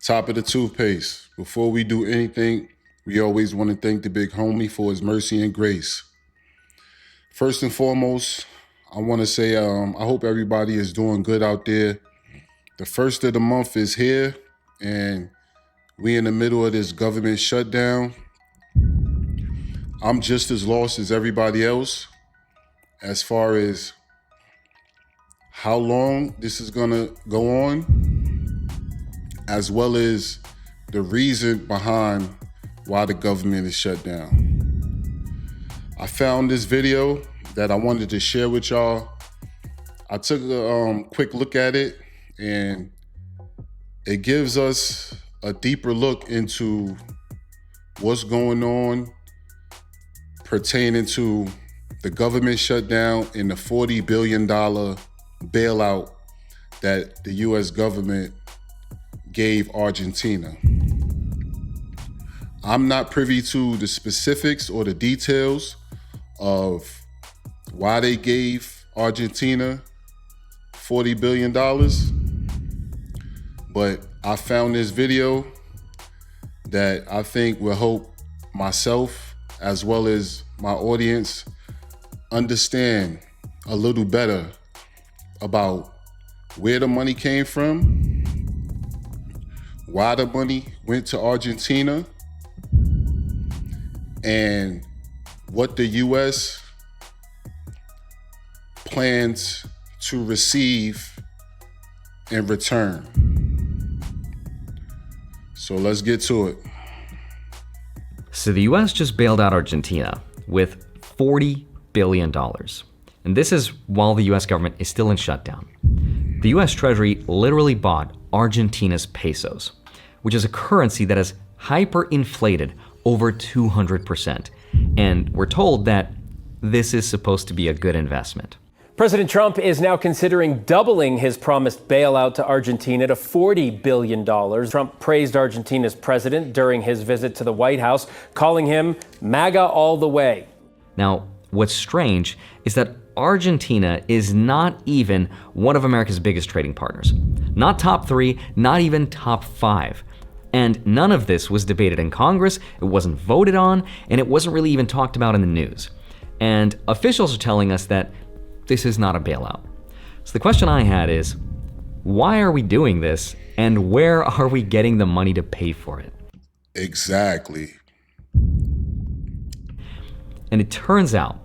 Top of the toothpaste. Before we do anything, we always want to thank the big homie for his mercy and grace. First and foremost, I want to say I hope everybody is doing good out there. The first of the month is here, and we in the middle of this government shutdown. I'm just as lost as everybody else as far as how long this is gonna go on, as well as the reason behind why the government is shut down. I found this video that I wanted to share with y'all. I took a quick look at it, and it gives us a deeper look into what's going on pertaining to the government shutdown and the $40 billion bailout that the US government gave Argentina. I'm not privy to the specifics or the details of why they gave Argentina $40 billion, but I found this video that I think will help myself as well as my audience understand a little better about where the money came from, why the money went to Argentina, and what the US plans to receive in return. So let's get to it. So the US just bailed out Argentina with $40 billion. And this is while the US government is still in shutdown. The US Treasury literally bought Argentina's pesos, which is a currency that has hyperinflated over 200%. And we're told that this is supposed to be a good investment. President Trump is now considering doubling his promised bailout to Argentina to $40 billion. Trump praised Argentina's president during his visit to the White House, calling him MAGA all the way. Now, what's strange is that Argentina is not even one of America's biggest trading partners. Not top 3, not even top 5. And none of this was debated in Congress, it wasn't voted on, and it wasn't really even talked about in the news. And officials are telling us that this is not a bailout. So the question I had is, why are we doing this, and where are we getting the money to pay for it? Exactly. And it turns out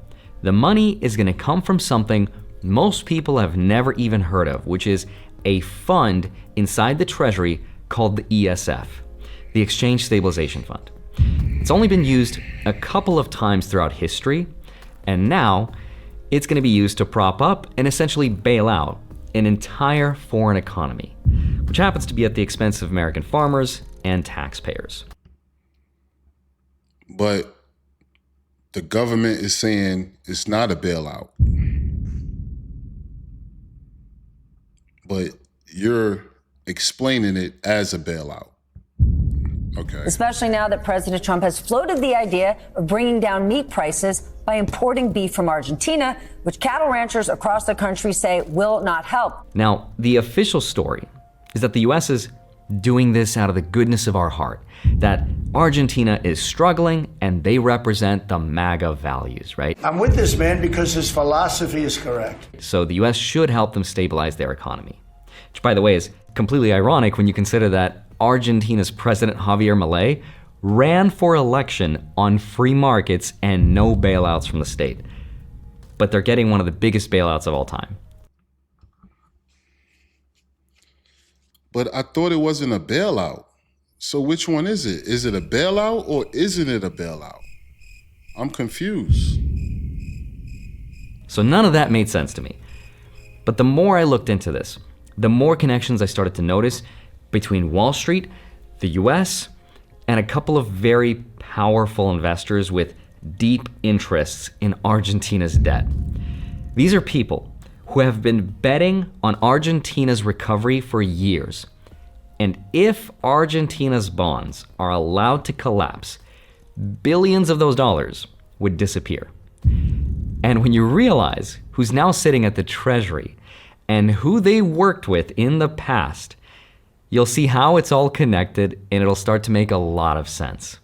the money is going to come from something most people have never even heard of, which is a fund inside the Treasury called the ESF, the Exchange Stabilization Fund. It's only been used a couple of times throughout history, and now it's going to be used to prop up and essentially bail out an entire foreign economy, which happens to be at the expense of American farmers and taxpayers. But the government is saying it's not a bailout. But you're explaining it as a bailout. Okay. Especially now that President Trump has floated the idea of bringing down meat prices by importing beef from Argentina, which cattle ranchers across the country say will not help. Now, the official story is that the US is doing this out of the goodness of our heart, that Argentina is struggling and they represent the MAGA values, right? I'm with this man because his philosophy is correct. So the US should help them stabilize their economy, which, by the way, is completely ironic when you consider that Argentina's President Javier Milei ran for election on free markets and no bailouts from the state. But they're getting one of the biggest bailouts of all time. But I thought it wasn't a bailout. So which one is it? Is it a bailout or isn't it a bailout? I'm confused. So none of that made sense to me. But the more I looked into this, the more connections I started to notice between Wall Street, the US, and a couple of very powerful investors with deep interests in Argentina's debt. These are people who have been betting on Argentina's recovery for years. And if Argentina's bonds are allowed to collapse, billions of those dollars would disappear. And when you realize who's now sitting at the Treasury and who they worked with in the past, You'll see how it's all connected, and it'll start to make a lot of sense.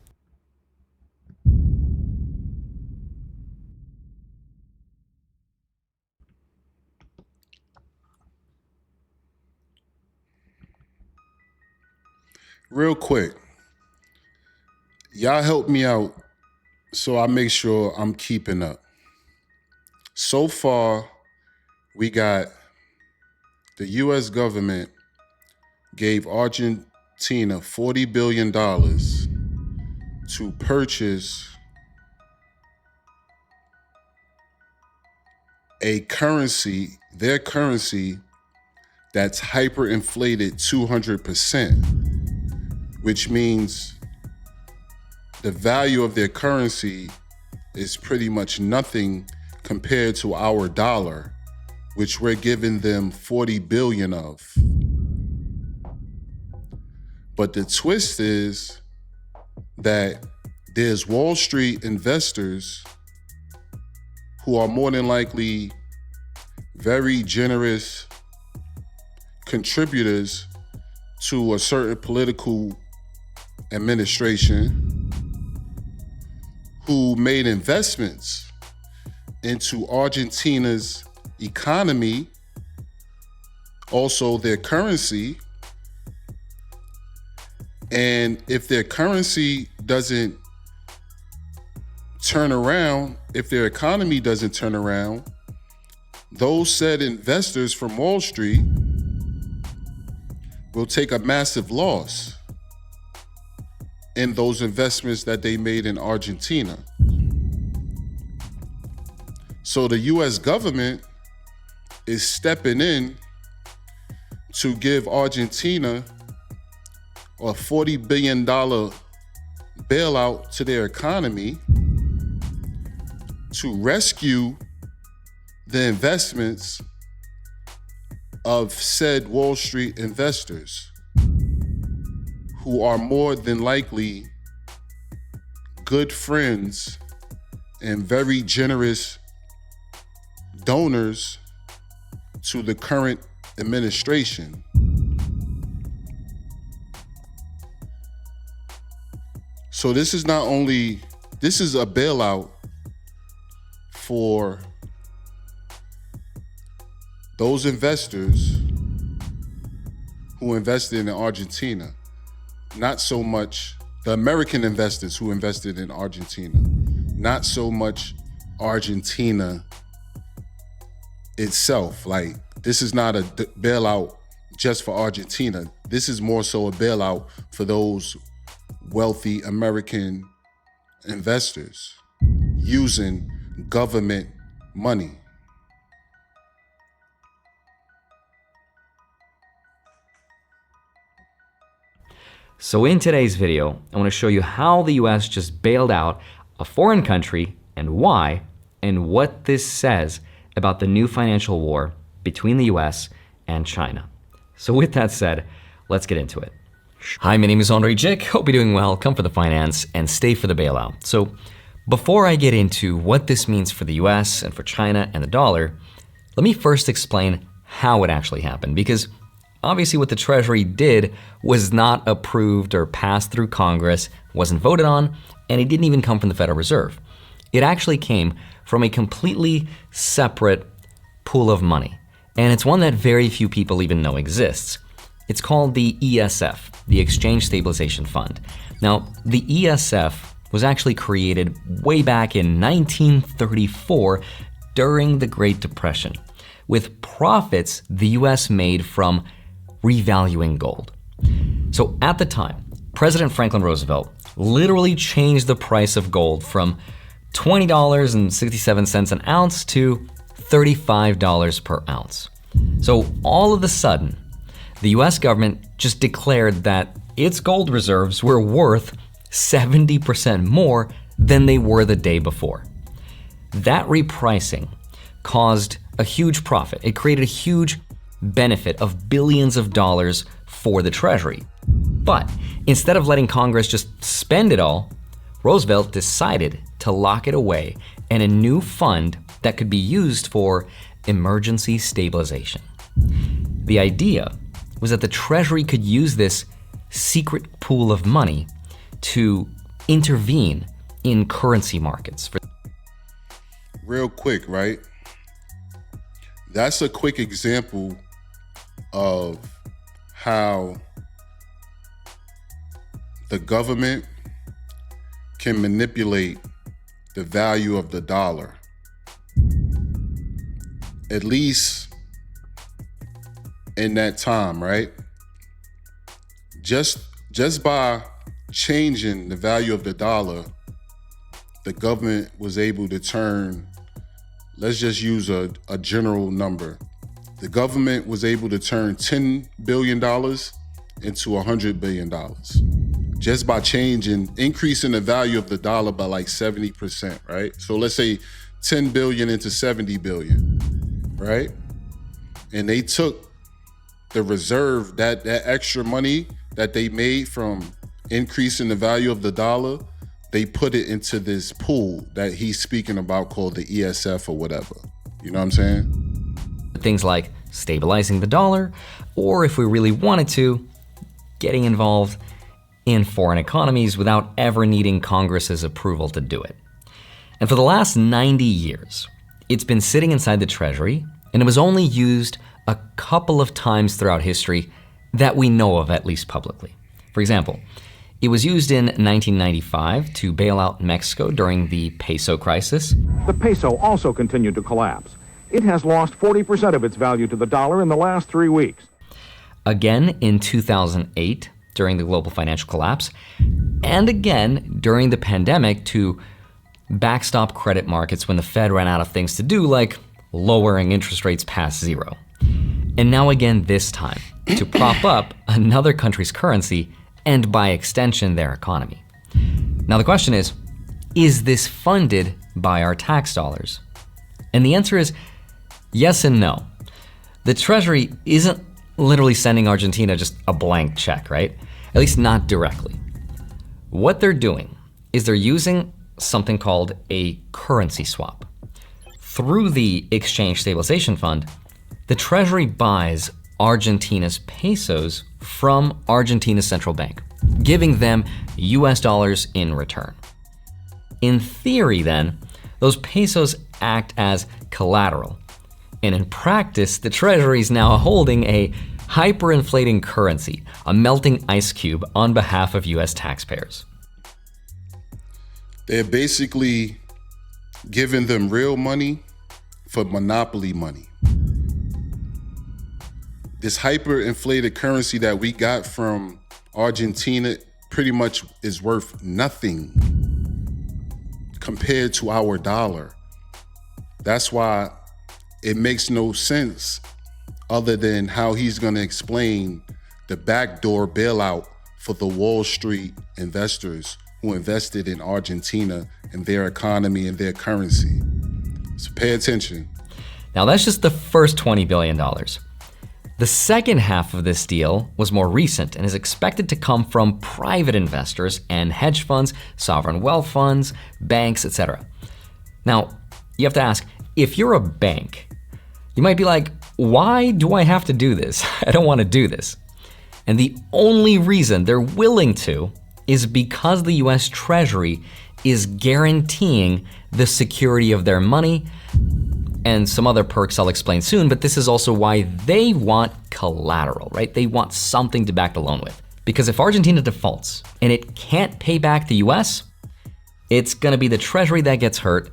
Real quick, y'all help me out so I make sure I'm keeping up. So far, we got the U.S. government gave Argentina $40 billion to purchase a currency, their currency, that's hyperinflated 200%, which means the value of their currency is pretty much nothing compared to our dollar, which we're giving them 40 billion of. But the twist is that there's Wall Street investors who are more than likely very generous contributors to a certain political administration who made investments into Argentina's economy, also their currency. And if their currency doesn't turn around, if their economy doesn't turn around, those said investors from Wall Street will take a massive loss in those investments that they made in Argentina. So the US government is stepping in to give Argentina a $40 billion bailout to their economy to rescue the investments of said Wall Street investors who are more than likely good friends and very generous donors to the current administration. So this is a bailout for those investors who invested in Argentina, not so much the American investors who invested in Argentina, not so much Argentina itself. Like, this is not a bailout just for Argentina. This is more so a bailout for those wealthy American investors using government money. So in today's video, I want to show you how the US just bailed out a foreign country and why, and what this says about the new financial war between the US and China. So with that said, let's get into it. Hi, my name is Andre Jick. Hope you're doing well. Come for the finance and stay for the bailout. So before I get into what this means for the US and for China and the dollar, let me first explain how it actually happened, because obviously what the Treasury did was not approved or passed through Congress, wasn't voted on, and it didn't even come from the Federal Reserve. It actually came from a completely separate pool of money, and it's one that very few people even know exists. It's called the ESF, the Exchange Stabilization Fund. Now, the ESF was actually created way back in 1934 during the Great Depression, with profits the US made from revaluing gold. So at the time, President Franklin Roosevelt literally changed the price of gold from $20.67 an ounce to $35 per ounce. So all of a sudden, the US government just declared that its gold reserves were worth 70% more than they were the day before. That repricing caused a huge profit. It created a huge benefit of billions of dollars for the Treasury. But instead of letting Congress just spend it all, Roosevelt decided to lock it away in a new fund that could be used for emergency stabilization. The idea was that the Treasury could use this secret pool of money to intervene in currency markets. Real quick, right? That's a quick example of how the government can manipulate the value of the dollar. At least in that time, right? Just by changing the value of the dollar, the government was able to turn, let's just use a general number. The government was able to turn $10 billion into $100 billion. Just by increasing the value of the dollar by like 70%, right? So let's say 10 billion into 70 billion, right? And they took the reserve, that extra money that they made from increasing the value of the dollar, they put it into this pool that he's speaking about called the ESF or whatever. You know what I'm saying? Things like stabilizing the dollar, or if we really wanted to, getting involved in foreign economies without ever needing Congress's approval to do it. And for the last 90 years, it's been sitting inside the Treasury, and it was only used a couple of times throughout history that we know of, at least publicly. For example, it was used in 1995 to bail out Mexico during the peso crisis. The peso also continued to collapse. It has lost 40% of its value to the dollar in the last 3 weeks. Again in 2008 during the global financial collapse, and again during the pandemic to backstop credit markets when the Fed ran out of things to do, like lowering interest rates past zero. And now again this time to prop up another country's currency and by extension their economy. Now the question is this funded by our tax dollars? And the answer is yes and no. The Treasury isn't literally sending Argentina just a blank check, right? At least not directly. What they're doing is they're using something called a currency swap. Through the Exchange Stabilization Fund, the Treasury buys Argentina's pesos from Argentina's central bank, giving them US dollars in return. In theory, then, those pesos act as collateral. And in practice, the Treasury is now holding a hyperinflating currency, a melting ice cube on behalf of US taxpayers. They're basically giving them real money for monopoly money. This hyperinflated currency that we got from Argentina pretty much is worth nothing compared to our dollar. That's why it makes no sense other than how he's going to explain the backdoor bailout for the Wall Street investors who invested in Argentina and their economy and their currency. So pay attention. Now that's just the first $20 billion. The second half of this deal was more recent and is expected to come from private investors and hedge funds, sovereign wealth funds, banks, etc. Now, you have to ask, if you're a bank, you might be like, why do I have to do this? I don't want to do this. And the only reason they're willing to is because the US Treasury is guaranteeing the security of their money and some other perks I'll explain soon, but this is also why they want collateral, right? They want something to back the loan with. Because if Argentina defaults and it can't pay back the US, it's gonna be the Treasury that gets hurt,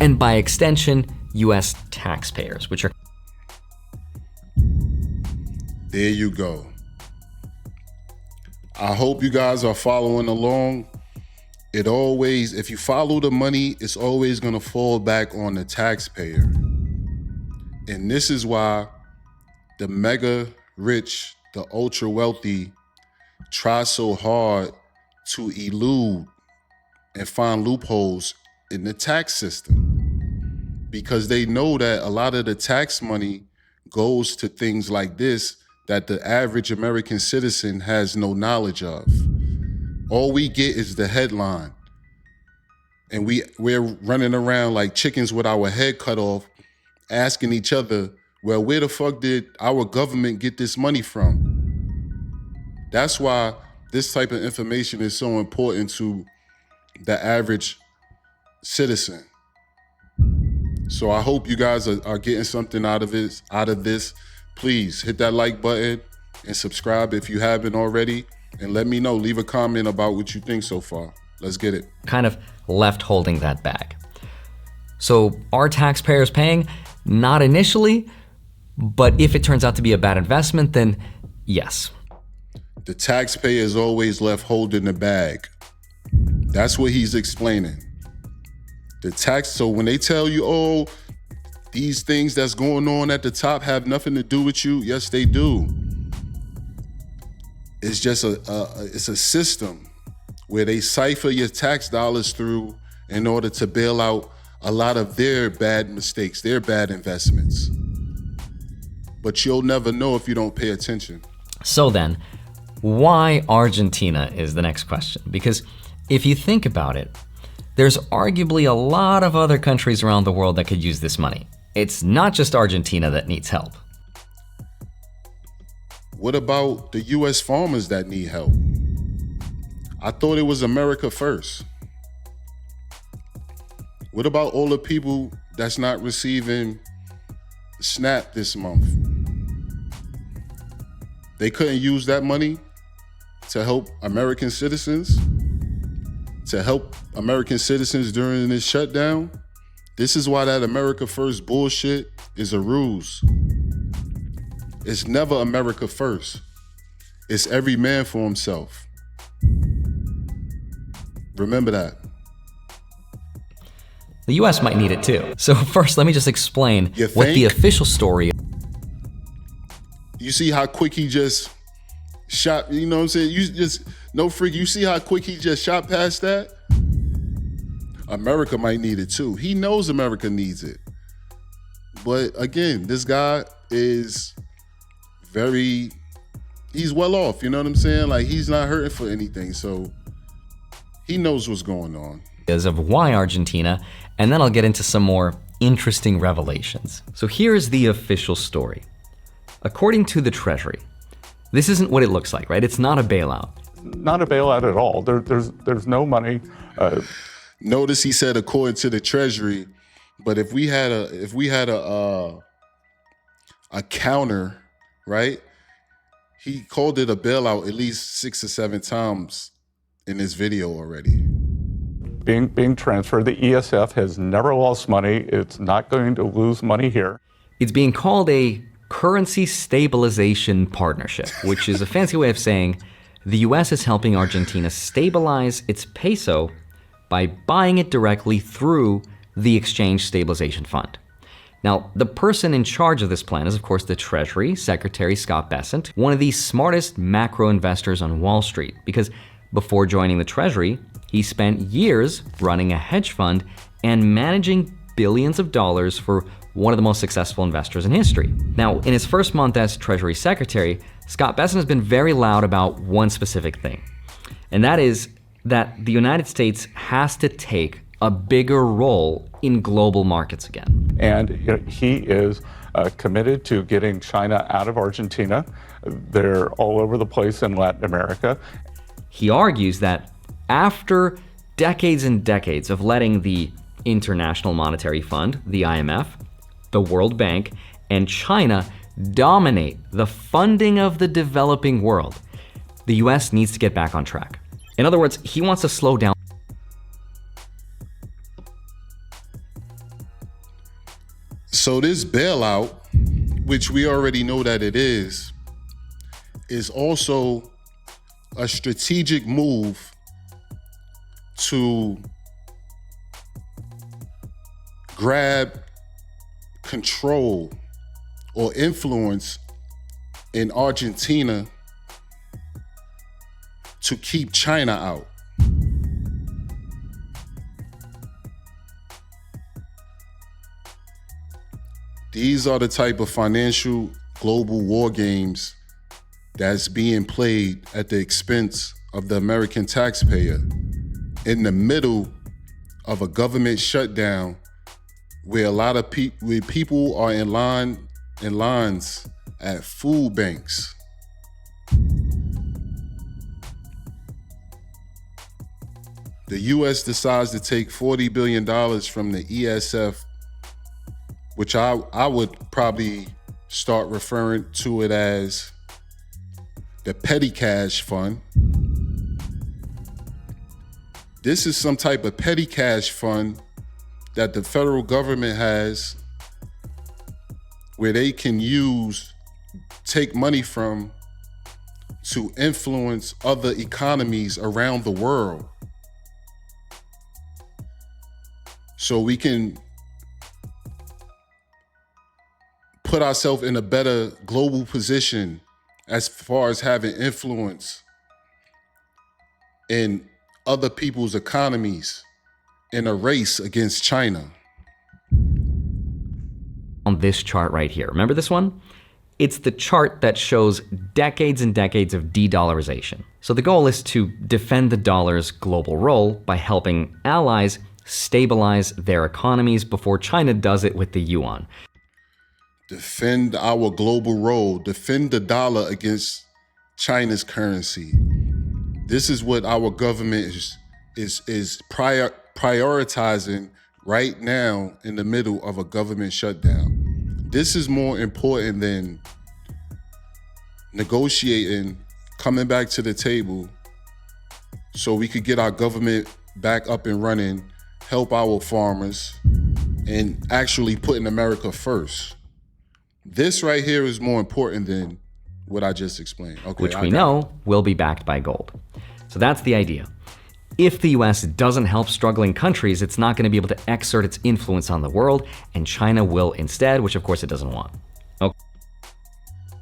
and by extension, US taxpayers, which are... There you go. I hope you guys are following along. It always, if you follow the money, it's always gonna fall back on the taxpayer. And this is why the mega rich, the ultra wealthy try so hard to elude and find loopholes in the tax system. Because they know that a lot of the tax money goes to things like this that the average American citizen has no knowledge of. All we get is the headline. And we're running around like chickens with our head cut off, asking each other, well, where the fuck did our government get this money from? That's why this type of information is so important to the average citizen. So I hope you guys are getting something out of this. Please hit that like button and subscribe if you haven't already. And let me know, leave a comment about what you think so far. Let's get it. Kind of left holding that bag. So are taxpayers paying? Not initially, but if it turns out to be a bad investment, then yes. The taxpayer is always left holding the bag. That's what he's explaining. So when they tell you, oh, these things that's going on at the top have nothing to do with you, yes, they do. It's just it's a system where they cipher your tax dollars through in order to bail out a lot of their bad mistakes, their bad investments. But you'll never know if you don't pay attention. So then, why Argentina is the next question? Because if you think about it, there's arguably a lot of other countries around the world that could use this money. It's not just Argentina that needs help. What about the US farmers that need help? I thought it was America first. What about all the people that's not receiving SNAP this month? They couldn't use that money to help American citizens? To help American citizens during this shutdown? This is why that America first bullshit is a ruse. It's never America first. It's every man for himself. Remember that. The US might need it too. So first, let me just explain what the official story. You see how quick he just shot, you know what I'm saying? You just, no freak, you see how quick he just shot past that? America might need it too. He knows America needs it. But again, this guy is he's well off, you know what I'm saying? Like, he's not hurting for anything, so he knows what's going on. Of why Argentina, and then I'll get into some more interesting revelations. So here's the official story. According to the Treasury, this isn't what it looks like, right? It's not a bailout. Not a bailout at all. There's no money. Notice he said according to the Treasury, but if we had a counter, right? He called it a bailout at least 6 or 7 times in this video already. Being transferred, the ESF has never lost money. It's not going to lose money here. It's being called a currency stabilization partnership, which is a fancy way of saying the US is helping Argentina stabilize its peso by buying it directly through the Exchange Stabilization Fund. Now, the person in charge of this plan is, of course, the Treasury Secretary Scott Bessent, one of the smartest macro investors on Wall Street, because before joining the Treasury, he spent years running a hedge fund and managing billions of dollars for one of the most successful investors in history. Now, in his first month as Treasury Secretary, Scott Bessent has been very loud about one specific thing, and that is that the United States has to take a bigger role in global markets again. And he is committed to getting China out of Argentina. They're all over the place in Latin America. He argues that after decades and decades of letting the International Monetary Fund, the IMF, the World Bank, and China dominate the funding of the developing world, the US needs to get back on track. In other words, he wants to slow down. So this bailout, which we already know that it is also a strategic move to grab control or influence in Argentina to keep China out. These are the type of financial global war games that's being played at the expense of the American taxpayer in the middle of a government shutdown where a lot of people are in lines at food banks. the US decides to take $40 billion from the ESF, which I would probably start referring to it as the petty cash fund. This is some type of petty cash fund that the federal government has where they can take money from to influence other economies around the world. So we can put ourselves in a better global position as far as having influence in other people's economies in a race against China. On this chart right here, remember this one? It's the chart that shows decades and decades of de-dollarization. So the goal is to defend the dollar's global role by helping allies stabilize their economies before China does it with the yuan. Defend our global role, defend the dollar against China's currency. This is what our government is prioritizing right now in the middle of a government shutdown. This is more important than negotiating, coming back to the table so we could get our government back up and running, help our farmers, and actually putting America first. This right here is more important than what I just explained. Okay, which we know will be backed by gold. So that's the idea. If the US doesn't help struggling countries, it's not going to be able to exert its influence on the world, and China will instead, which of course it doesn't want. Okay.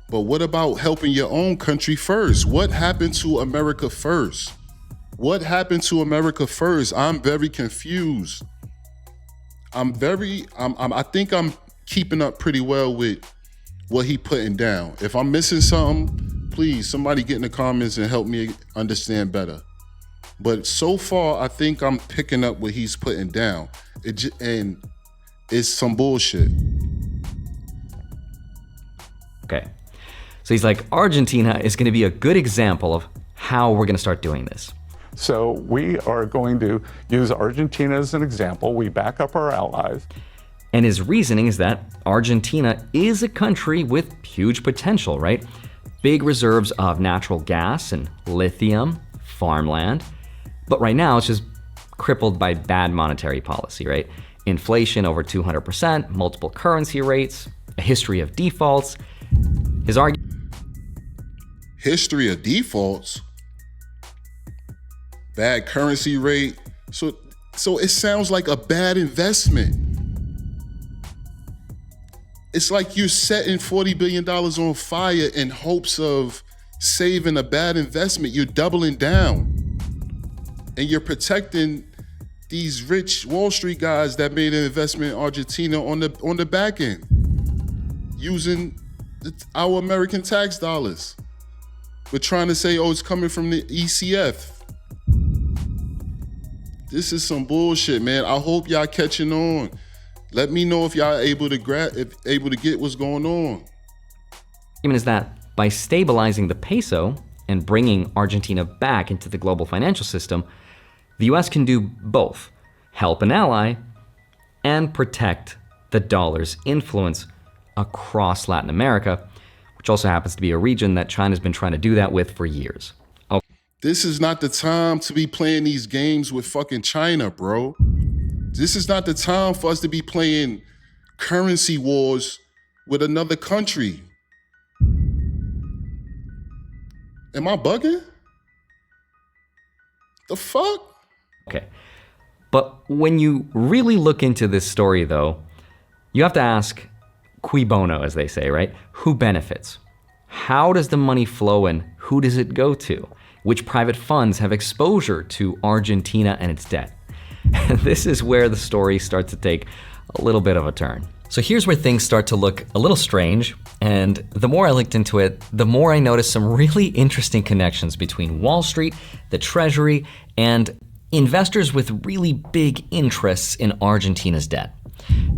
But what about helping your own country first? What happened to America first? What happened to America first? I'm very confused. I think I'm keeping up pretty well with what he putting down. If I'm missing something, please, somebody get in the comments and help me understand better. But so far, I think I'm picking up what he's putting down. And it's some bullshit. Okay. So he's like, Argentina is going to be a good example of how we're going to start doing this. So we are going to use Argentina as an example. We back up our allies. And his reasoning is that Argentina is a country with huge potential, right? Big reserves of natural gas and lithium, farmland. But right now it's just crippled by bad monetary policy, right? Inflation over 200%, multiple currency rates, a history of defaults. His argument. History of defaults? Bad currency rate? So it sounds like a bad investment. It's like you're setting $40 billion on fire in hopes of saving a bad investment. You're doubling down. And you're protecting these rich Wall Street guys that made an investment in Argentina on the back end, using our American tax dollars. We're trying to say, oh, it's coming from the ECF. This is some bullshit, man. I hope y'all catching on. Let me know if y'all able to get what's going on. Is that by stabilizing the peso and bringing Argentina back into the global financial system, the US can do both, help an ally and protect the dollar's influence across Latin America, which also happens to be a region that China's been trying to do that with for years. Okay. This is not the time to be playing these games with fucking China, bro. This is not the time for us to be playing currency wars with another country. Am I bugging? The fuck? Okay. But when you really look into this story, though, you have to ask, cui bono, as they say, right? Who benefits? How does the money flow and who does it go to? Which private funds have exposure to Argentina and its debt? And this is where the story starts to take a little bit of a turn. So here's where things start to look a little strange, and the more I looked into it, the more I noticed some really interesting connections between Wall Street, the Treasury, and investors with really big interests in Argentina's debt.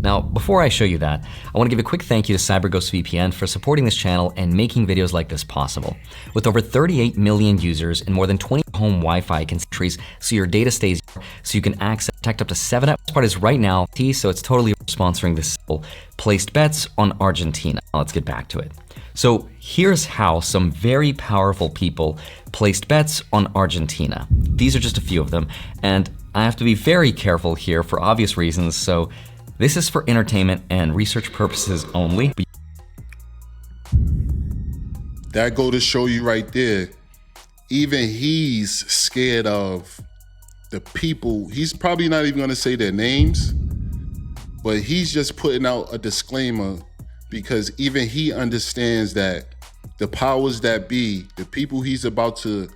Now, before I show you that, I want to give a quick thank you to CyberGhost VPN for supporting this channel and making videos like this possible. With over 38 million users and more than 20 home Wi-Fi countries so your data stays, so you can access, protect up to 7 apps. Part is right now, so it's totally sponsoring this. Placed bets on Argentina. Let's get back to it. So here's how some very powerful people placed bets on Argentina. These are just a few of them, and I have to be very careful here for obvious reasons, so this is for entertainment and research purposes only. That go to show you right there, even he's scared of the people. He's probably not even gonna say their names, but he's just putting out a disclaimer because even he understands that the powers that be, the people he's about to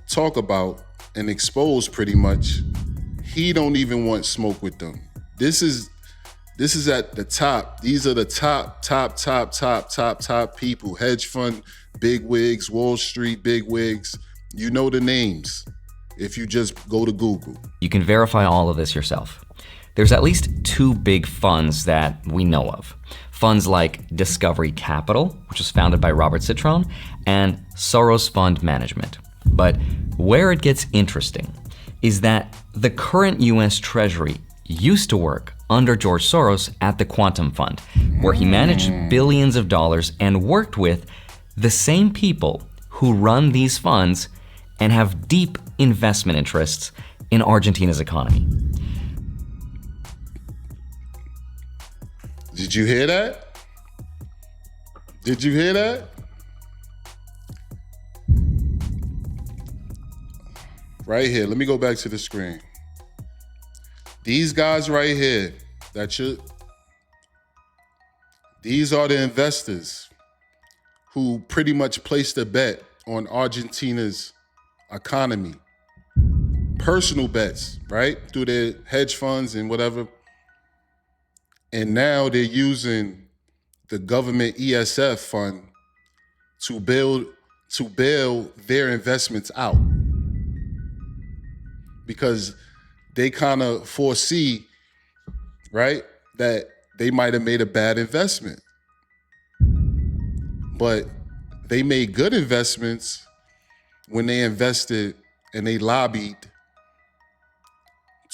talk about and expose pretty much, he don't even want smoke with them. This is at the top. These are the top people. Hedge fund bigwigs, Wall Street bigwigs. You know the names if you just go to Google. You can verify all of this yourself. There's at least 2 big funds that we know of. Funds like Discovery Capital, which was founded by Robert Citron, and Soros Fund Management. But where it gets interesting is that the current US Treasury used to work under George Soros at the Quantum Fund, where he managed billions of dollars and worked with the same people who run these funds and have deep investment interests in Argentina's economy. Did you hear that? Did you hear that? Right here, let me go back to the screen. These guys right here, these are the investors who pretty much placed a bet on Argentina's economy. Personal bets, right? Through their hedge funds and whatever. And now they're using the government ESF fund to bail their investments out. Because they kind of foresee, right, that they might have made a bad investment. But they made good investments when they invested and they lobbied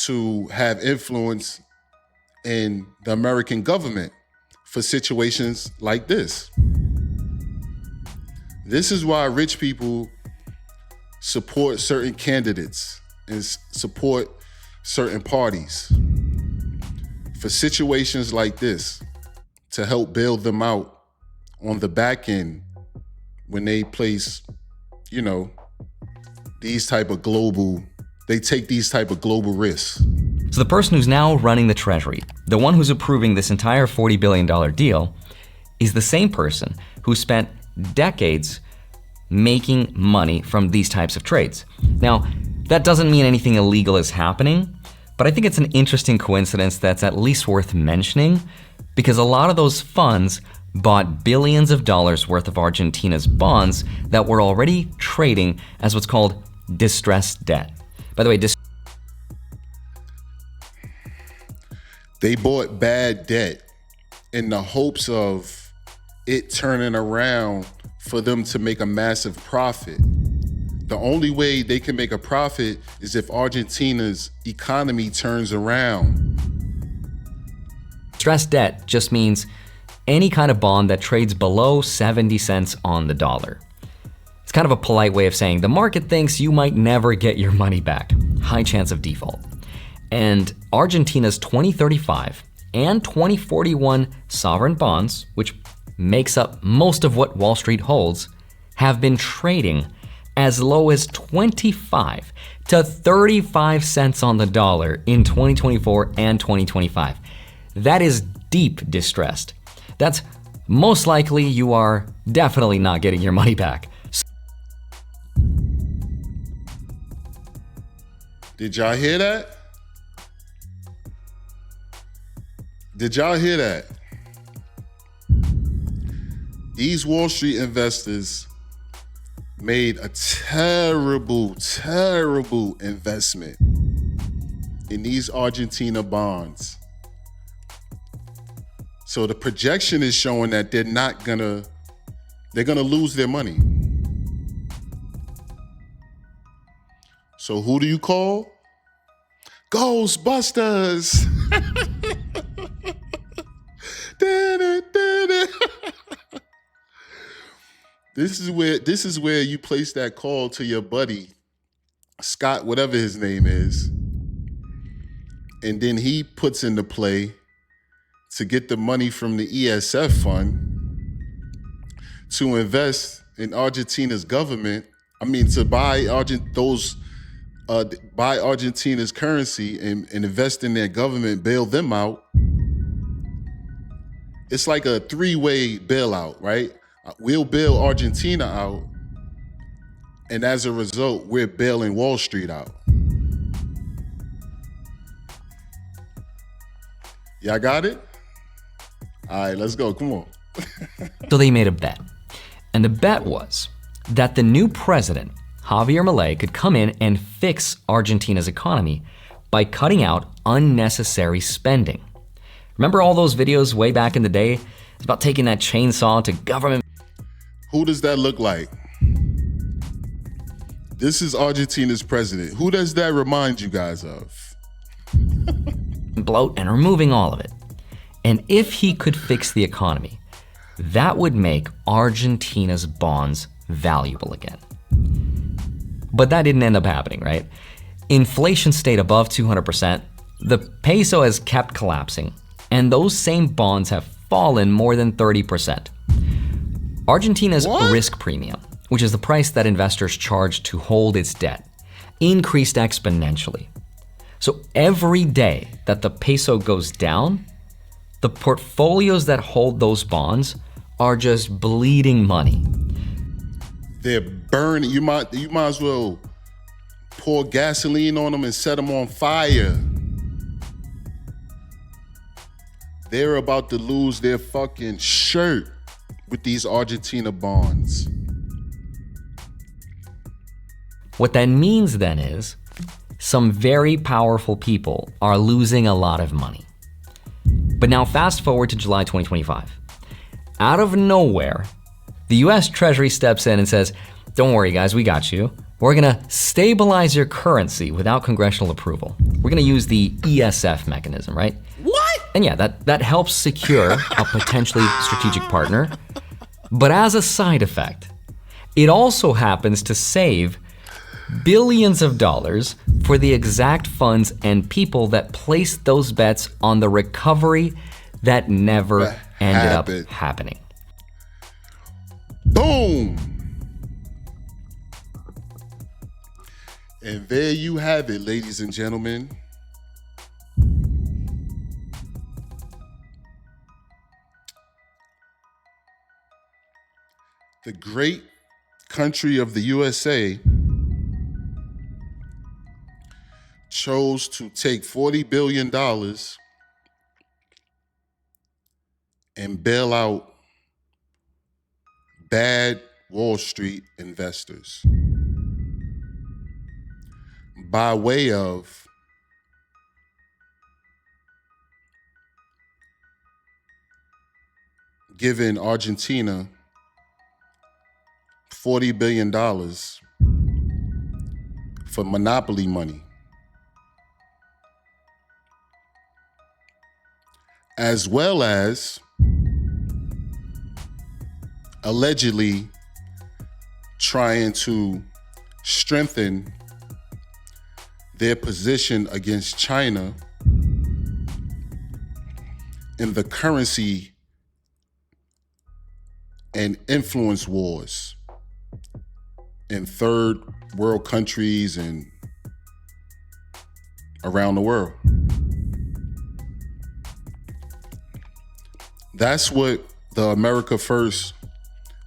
to have influence in the American government for situations like this. This is why rich people support certain candidates and support certain parties for situations like this, to help bail them out on the back end when they place, these type of global, they take these type of global risks. So the person who's now running the Treasury, the one who's approving this entire $40 billion deal, is the same person who spent decades making money from these types of trades. Now, that doesn't mean anything illegal is happening, but I think it's an interesting coincidence that's at least worth mentioning, because a lot of those funds bought billions of dollars worth of Argentina's bonds that were already trading as what's called distressed debt. By the way, they bought bad debt in the hopes of it turning around for them to make a massive profit. The only way they can make a profit is if Argentina's economy turns around. Distressed debt just means any kind of bond that trades below 70 cents on the dollar. It's kind of a polite way of saying the market thinks you might never get your money back. High chance of default. And Argentina's 2035 and 2041 sovereign bonds, which makes up most of what Wall Street holds, have been trading as low as 25 to 35 cents on the dollar in 2024 and 2025. That is deep distressed. That's most likely you are definitely not getting your money back. Did y'all hear that? Did y'all hear that? These Wall Street investors made a terrible, terrible investment in these Argentina bonds. So the projection is showing that they're gonna lose their money. So who do you call? Ghostbusters. This is where you place that call to your buddy, Scott, whatever his name is. And then he puts into play to get the money from the ESF fund to invest in Argentina's government. I mean, to buy buy Argentina's currency and invest in their government, bail them out. It's like a three-way bailout, right? We'll bail Argentina out, and as a result, we're bailing Wall Street out. Y'all got it? All right, let's go. Come on. So they made a bet. And the bet was that the new president, Javier Milei, could come in and fix Argentina's economy by cutting out unnecessary spending. Remember all those videos way back in the day? It's about taking that chainsaw to government. Who does that look like? This is Argentina's president. Who does that remind you guys of? Bloat and removing all of it. And if he could fix the economy, that would make Argentina's bonds valuable again. But that didn't end up happening, right? Inflation stayed above 200%, the peso has kept collapsing, and those same bonds have fallen more than 30%. Argentina's risk premium, which is the price that investors charge to hold its debt, increased exponentially. So every day that the peso goes down, the portfolios that hold those bonds are just bleeding money. They're burning. You might as well pour gasoline on them and set them on fire. They're about to lose their fucking shirt with these Argentina bonds. What that means then is some very powerful people are losing a lot of money. But now fast forward to July 2025. Out of nowhere, the US Treasury steps in and says, don't worry guys, we got you. We're gonna stabilize your currency without congressional approval. We're gonna use the ESF mechanism, right? What? And yeah, that helps secure a potentially strategic partner. But as a side effect, it also happens to save billions of dollars for the exact funds and people that placed those bets on the recovery that never ended up happening. Boom! And there you have it, ladies and gentlemen. The great country of the USA chose to take $40 billion and bail out bad Wall Street investors by way of giving Argentina $40 billion for monopoly money, as well as allegedly trying to strengthen their position against China in the currency and influence wars in third world countries and around the world. That's what the America First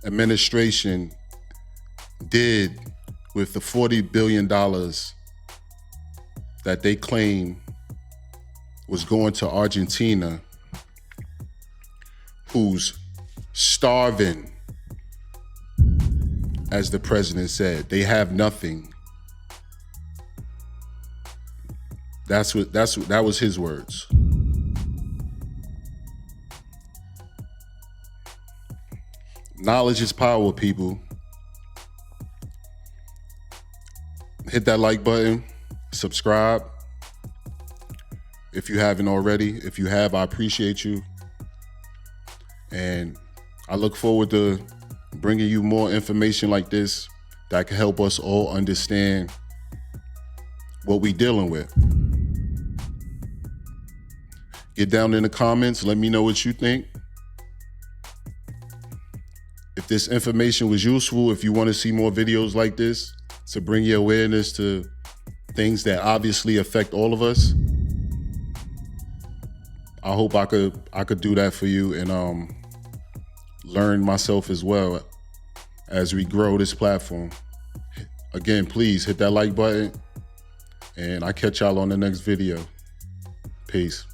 administration did with the $40 billion that they claim was going to Argentina, who's starving, as the president said. They have nothing. That was his words. Knowledge is power, people. hit that like button, subscribe if you haven't already. If you have, I appreciate you. And I look forward to bringing you more information like this that can help us all understand what we're dealing with. Get down in the comments. Let me know what you think. If this information was useful, if you want to see more videos like this to bring your awareness to things that obviously affect all of us, I hope I could do that for you and learn myself as well as we grow this platform. Again, please hit that like button, and I'll catch y'all on the next video. Peace.